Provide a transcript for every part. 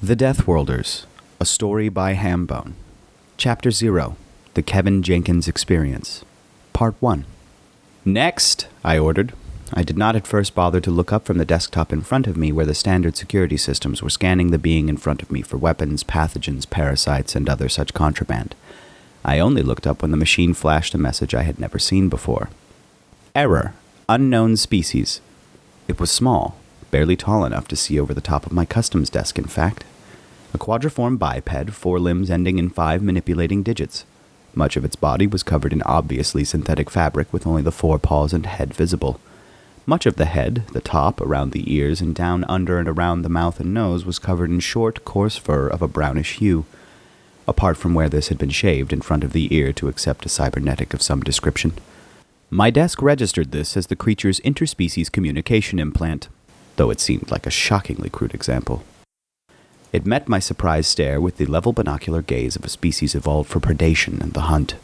The Deathworlders, a story by Hambone. Chapter 0, The Kevin Jenkins Experience. Part 1. Next, I ordered. I did not at first bother to look up from the desktop in front of me where the standard security systems were scanning the being in front of me for weapons, pathogens, parasites, and other such contraband. I only looked up when the machine flashed a message I had never seen before. Error. Unknown species. It was small, barely tall enough to see over the top of my customs desk, in fact. A quadriform biped, 4 limbs ending in 5 manipulating digits. Much of its body was covered in obviously synthetic fabric with only the 4 paws and head visible. Much of the head, the top, around the ears, and down under and around the mouth and nose was covered in short, coarse fur of a brownish hue, apart from where this had been shaved in front of the ear to accept a cybernetic of some description. My desk registered this as the creature's interspecies communication implant, though it seemed like a shockingly crude example. It met my surprised stare with the level binocular gaze of a species evolved for predation and the hunt.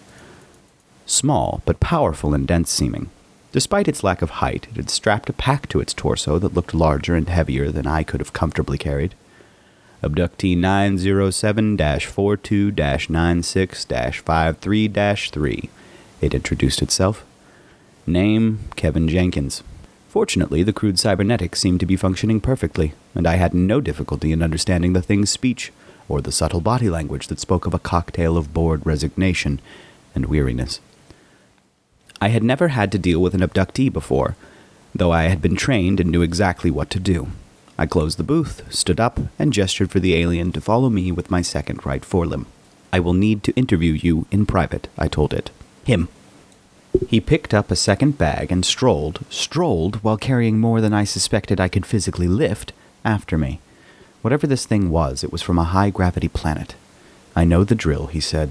Small, but powerful and dense-seeming. Despite its lack of height, it had strapped a pack to its torso that looked larger and heavier than I could have comfortably carried. Abductee 907-42-96-53-3, it introduced itself. Name, Kevin Jenkins. Fortunately, the crude cybernetics seemed to be functioning perfectly, and I had no difficulty in understanding the thing's speech, or the subtle body language that spoke of a cocktail of bored resignation and weariness. I had never had to deal with an abductee before, though I had been trained and knew exactly what to do. I closed the booth, stood up, and gestured for the alien to follow me with my second right forelimb. I will need to interview you in private, I told it. Him. He picked up a second bag and strolled while carrying more than I suspected I could physically lift, after me. Whatever this thing was, it was from a high-gravity planet. I know the drill, he said.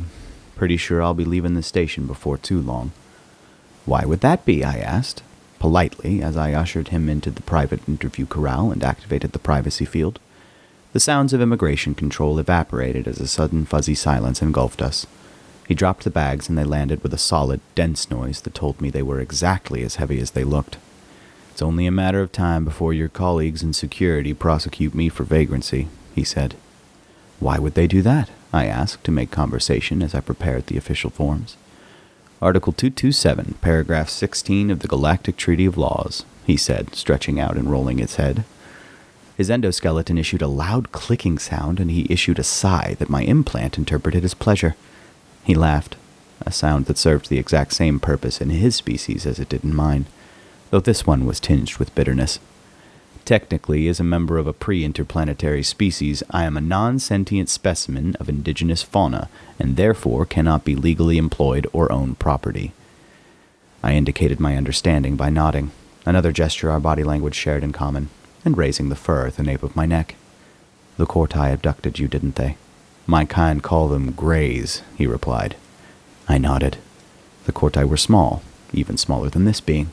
Pretty sure I'll be leaving the station before too long. Why would that be, I asked, politely, as I ushered him into the private interview corral and activated the privacy field. The sounds of immigration control evaporated as a sudden fuzzy silence engulfed us. He dropped the bags and they landed with a solid, dense noise that told me they were exactly as heavy as they looked. It's only a matter of time before your colleagues in security prosecute me for vagrancy, he said. Why would they do that? I asked to make conversation as I prepared the official forms. Article 227, paragraph 16 of the Galactic Treaty of Laws, he said, stretching out and rolling its head. His endoskeleton issued a loud clicking sound, and he issued a sigh that my implant interpreted as pleasure. He laughed, a sound that served the exact same purpose in his species as it did in mine, though this one was tinged with bitterness. Technically, as a member of a pre-interplanetary species, I am a non-sentient specimen of indigenous fauna, and therefore cannot be legally employed or own property. I indicated my understanding by nodding, another gesture our body language shared in common, and raising the fur at the nape of my neck. The Cortai abducted you, didn't they? My kind call them greys, he replied. I nodded. The Cortai were small, even smaller than this being.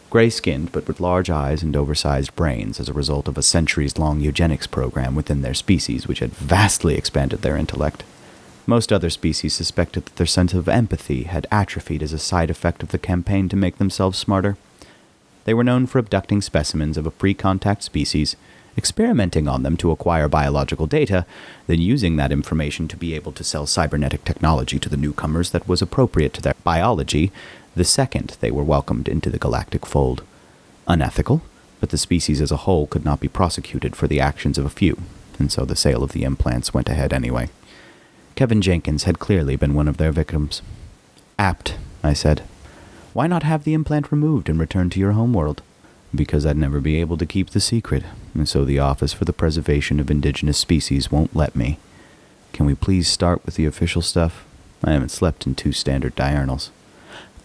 Gray-skinned, but with large eyes and oversized brains as a result of a centuries-long eugenics program within their species which had vastly expanded their intellect. Most other species suspected that their sense of empathy had atrophied as a side effect of the campaign to make themselves smarter. They were known for abducting specimens of a pre-contact species, experimenting on them to acquire biological data, then using that information to be able to sell cybernetic technology to the newcomers that was appropriate to their biology the second they were welcomed into the galactic fold. Unethical, but the species as a whole could not be prosecuted for the actions of a few, and so the sale of the implants went ahead anyway. Kevin Jenkins had clearly been one of their victims. Apt, I said. Why not have the implant removed and returned to your homeworld? Because I'd never be able to keep the secret, and so the Office for the Preservation of Indigenous Species won't let me. Can we please start with the official stuff? I haven't slept in 2 standard diurnals.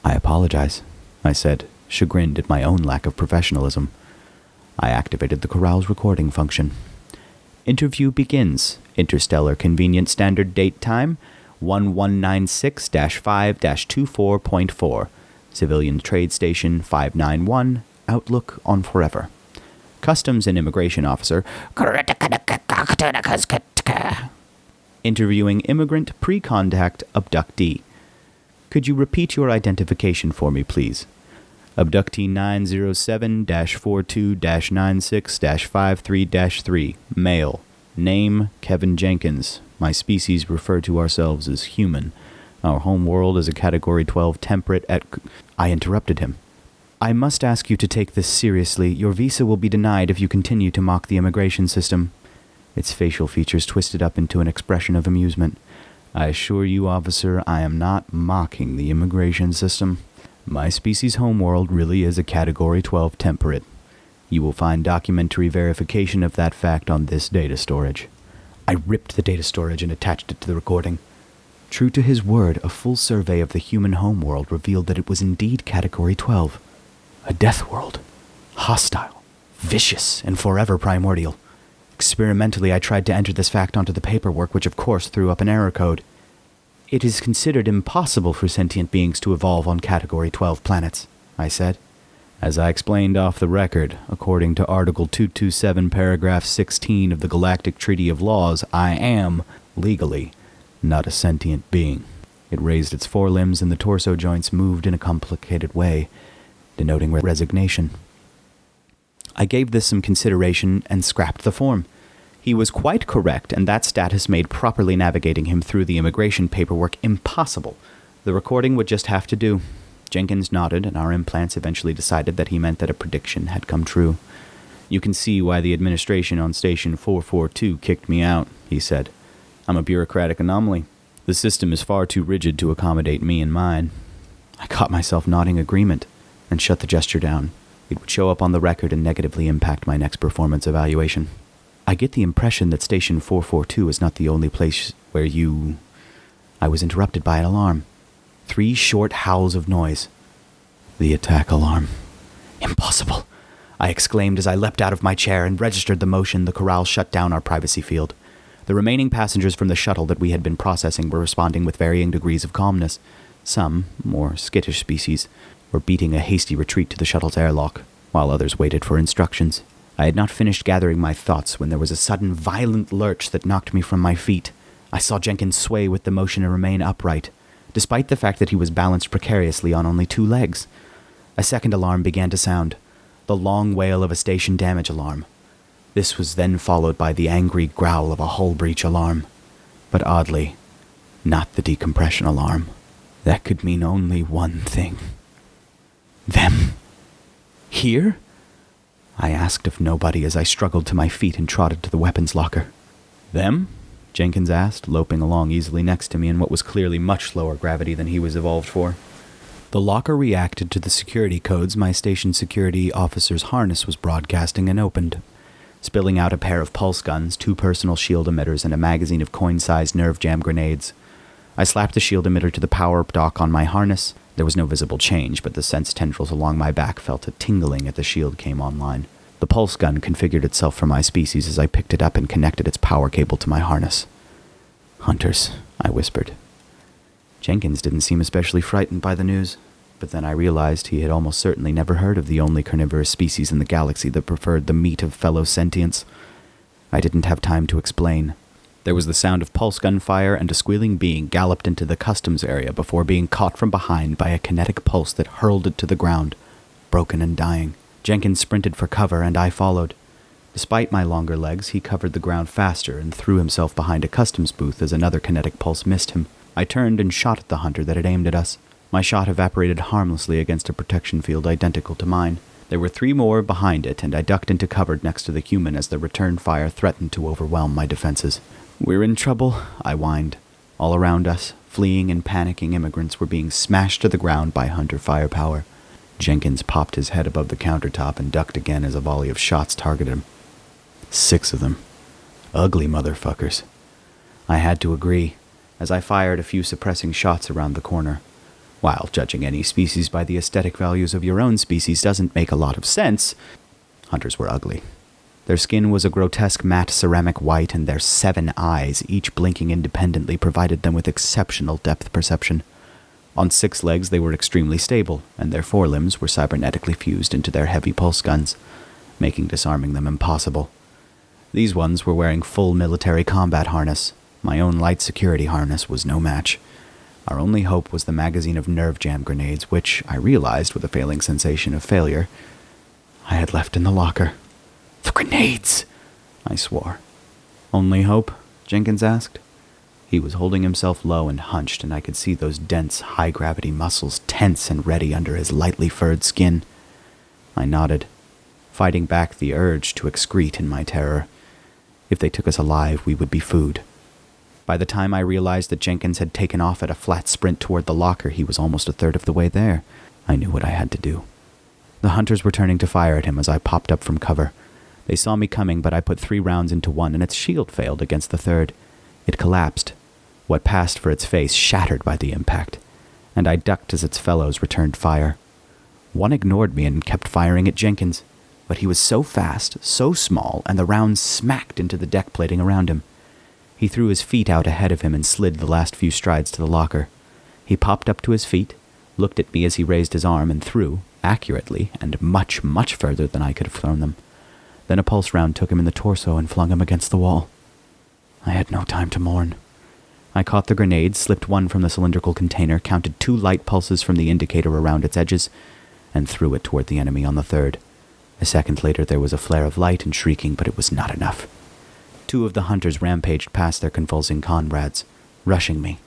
I apologize, I said, chagrined at my own lack of professionalism. I activated the corral's recording function. Interview begins. Interstellar Convenient Standard Date Time, 1196-5-24.4. Civilian Trade Station 591, Outlook on Forever. Customs and Immigration Officer, interviewing immigrant pre-contact abductee. Could you repeat your identification for me, please? Abductee 907-42-96-53-3, male, Name, Kevin Jenkins. My species refer to ourselves as human. Our home world is a Category 12 temperate at... I interrupted him. I must ask you to take this seriously. Your visa will be denied if you continue to mock the immigration system. Its facial features twisted up into an expression of amusement. I assure you, officer, I am not mocking the immigration system. My species' homeworld really is a Category 12 temperate. You will find documentary verification of that fact on this data storage. I ripped the data storage and attached it to the recording. True to his word, a full survey of the human homeworld revealed that it was indeed Category 12. A death world. Hostile, vicious, and forever primordial. Experimentally, I tried to enter this fact onto the paperwork, which of course threw up an error code. It is considered impossible for sentient beings to evolve on Category 12 planets, I said. As I explained off the record, according to Article 227, Paragraph 16 of the Galactic Treaty of Laws, I am, legally, not a sentient being. It raised its forelimbs and the torso joints moved in a complicated way, denoting resignation. I gave this some consideration and scrapped the form. He was quite correct, and that status made properly navigating him through the immigration paperwork impossible. The recording would just have to do. Jenkins nodded, and our implants eventually decided that he meant that a prediction had come true. You can see why the administration on Station 442 kicked me out, he said. I'm a bureaucratic anomaly. The system is far too rigid to accommodate me and mine. I caught myself nodding agreement and shut the gesture down. It would show up on the record and negatively impact my next performance evaluation. I get the impression that Station 442 is not the only place where you... I was interrupted by an alarm. 3 short howls of noise. The attack alarm. Impossible! I exclaimed as I leapt out of my chair and registered the motion the corral shut down our privacy field. The remaining passengers from the shuttle that we had been processing were responding with varying degrees of calmness. Some, more skittish species, were beating a hasty retreat to the shuttle's airlock, while others waited for instructions. I had not finished gathering my thoughts when there was a sudden violent lurch that knocked me from my feet. I saw Jenkins sway with the motion and remain upright, despite the fact that he was balanced precariously on only 2 legs. A second alarm began to sound, the long wail of a station damage alarm. This was then followed by the angry growl of a hull breach alarm. But oddly, not the decompression alarm. That could mean only one thing. Them? Here? I asked of nobody as I struggled to my feet and trotted to the weapons locker. Them? Jenkins asked, loping along easily next to me in what was clearly much lower gravity than he was evolved for. The locker reacted to the security codes my station security officer's harness was broadcasting and opened, spilling out a pair of pulse guns, 2 personal shield emitters, and a magazine of coin-sized nerve jam grenades. I slapped the shield emitter to the power dock on my harness. There was no visible change, but the sense tendrils along my back felt a tingling as the shield came online. The pulse gun configured itself for my species as I picked it up and connected its power cable to my harness. Hunters, I whispered. Jenkins didn't seem especially frightened by the news, but then I realized he had almost certainly never heard of the only carnivorous species in the galaxy that preferred the meat of fellow sentients. I didn't have time to explain. There was the sound of pulse gun fire, and a squealing being galloped into the customs area before being caught from behind by a kinetic pulse that hurled it to the ground, broken and dying. Jenkins sprinted for cover, and I followed. Despite my longer legs, he covered the ground faster and threw himself behind a customs booth as another kinetic pulse missed him. I turned and shot at the hunter that had aimed at us. My shot evaporated harmlessly against a protection field identical to mine. There were 3 more behind it, and I ducked into cover next to the human as the return fire threatened to overwhelm my defenses. We're in trouble, I whined. All around us, fleeing and panicking immigrants were being smashed to the ground by hunter firepower. Jenkins popped his head above the countertop and ducked again as a volley of shots targeted him. 6 of them. Ugly motherfuckers. I had to agree, as I fired a few suppressing shots around the corner. While judging any species by the aesthetic values of your own species doesn't make a lot of sense, hunters were ugly. Their skin was a grotesque matte ceramic white, and their 7 eyes, each blinking independently, provided them with exceptional depth perception. On 6 legs they were extremely stable, and their forelimbs were cybernetically fused into their heavy pulse guns, making disarming them impossible. These ones were wearing full military combat harness. My own light security harness was no match. Our only hope was the magazine of nerve jam grenades, which, I realized with a failing sensation of failure, I had left in the locker. The grenades! I swore. Only hope? Jenkins asked. He was holding himself low and hunched, and I could see those dense, high-gravity muscles tense and ready under his lightly furred skin. I nodded, fighting back the urge to excrete in my terror. If they took us alive, we would be food. By the time I realized that Jenkins had taken off at a flat sprint toward the locker, he was almost a third of the way there. I knew what I had to do. The hunters were turning to fire at him as I popped up from cover. They saw me coming, but I put 3 rounds into one, and its shield failed against the third. It collapsed, what passed for its face shattered by the impact, and I ducked as its fellows returned fire. One ignored me and kept firing at Jenkins, but he was so fast, so small, and the rounds smacked into the deck plating around him. He threw his feet out ahead of him and slid the last few strides to the locker. He popped up to his feet, looked at me as he raised his arm and threw, accurately, and much, much further than I could have thrown them. Then a pulse round took him in the torso and flung him against the wall. I had no time to mourn. I caught the grenade, slipped one from the cylindrical container, counted 2 light pulses from the indicator around its edges, and threw it toward the enemy on the third. A second later there was a flare of light and shrieking, but it was not enough. 2 of the hunters rampaged past their convulsing comrades, rushing me.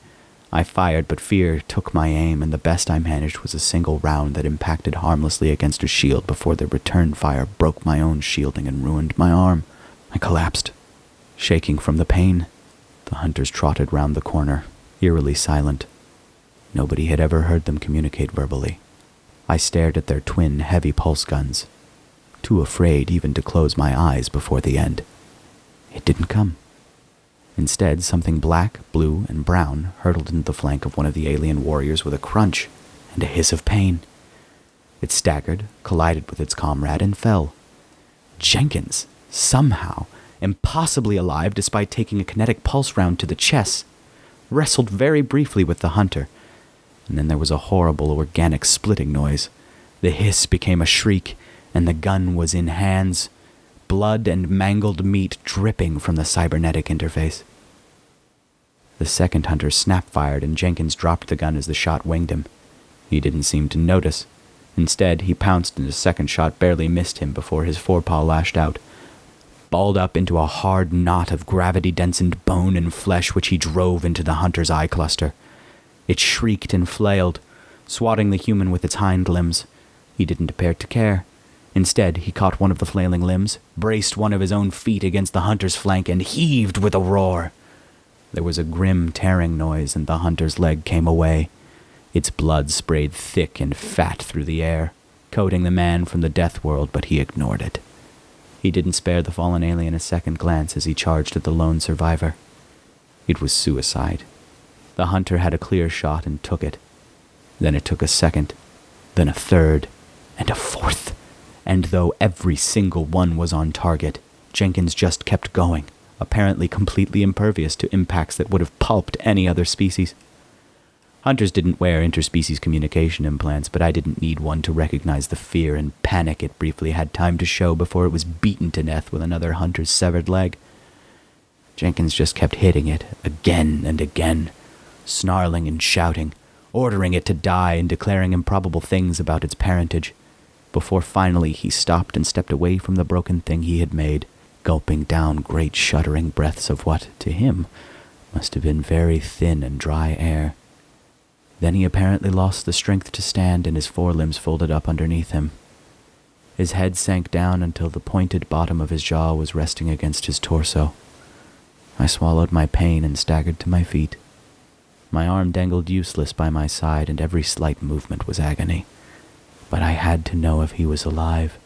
I fired, but fear took my aim, and the best I managed was a single round that impacted harmlessly against a shield before their return fire broke my own shielding and ruined my arm. I collapsed, shaking from the pain. The hunters trotted round the corner, eerily silent. Nobody had ever heard them communicate verbally. I stared at their twin heavy pulse guns, too afraid even to close my eyes before the end. It didn't come. Instead, something black, blue, and brown hurtled into the flank of one of the alien warriors with a crunch and a hiss of pain. It staggered, collided with its comrade, and fell. Jenkins, somehow, impossibly alive despite taking a kinetic pulse round to the chest, wrestled very briefly with the hunter, and then there was a horrible organic splitting noise. The hiss became a shriek, and the gun was in hands, blood and mangled meat dripping from the cybernetic interface. The second hunter snap-fired, and Jenkins dropped the gun as the shot winged him. He didn't seem to notice. Instead, he pounced, and his second shot barely missed him before his forepaw lashed out, balled up into a hard knot of gravity-densened bone and flesh which he drove into the hunter's eye cluster. It shrieked and flailed, swatting the human with its hind limbs. He didn't appear to care. Instead, he caught one of the flailing limbs, braced one of his own feet against the hunter's flank, and heaved with a roar. There was a grim tearing noise, and the hunter's leg came away. Its blood sprayed thick and fat through the air, coating the man from the death world, but he ignored it. He didn't spare the fallen alien a second glance as he charged at the lone survivor. It was suicide. The hunter had a clear shot and took it. Then it took a second, then a third, and a fourth. And though every single one was on target, Jenkins just kept going, apparently completely impervious to impacts that would have pulped any other species. Hunters didn't wear interspecies communication implants, but I didn't need one to recognize the fear and panic it briefly had time to show before it was beaten to death with another hunter's severed leg. Jenkins just kept hitting it again and again, snarling and shouting, ordering it to die and declaring improbable things about its parentage, before finally he stopped and stepped away from the broken thing he had made, gulping down great shuddering breaths of what, to him, must have been very thin and dry air. Then he apparently lost the strength to stand, and his forelimbs folded up underneath him. His head sank down until the pointed bottom of his jaw was resting against his torso. I swallowed my pain and staggered to my feet. My arm dangled useless by my side, and every slight movement was agony. But I had to know if he was alive.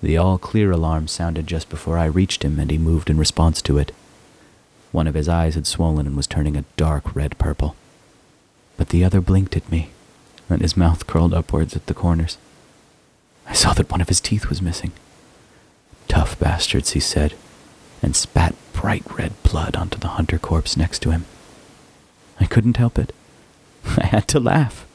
The all-clear alarm sounded just before I reached him, and he moved in response to it. One of his eyes had swollen and was turning a dark red-purple. But the other blinked at me, and his mouth curled upwards at the corners. I saw that one of his teeth was missing. "Tough bastards," he said, and spat bright red blood onto the hunter corpse next to him. I couldn't help it. I had to laugh.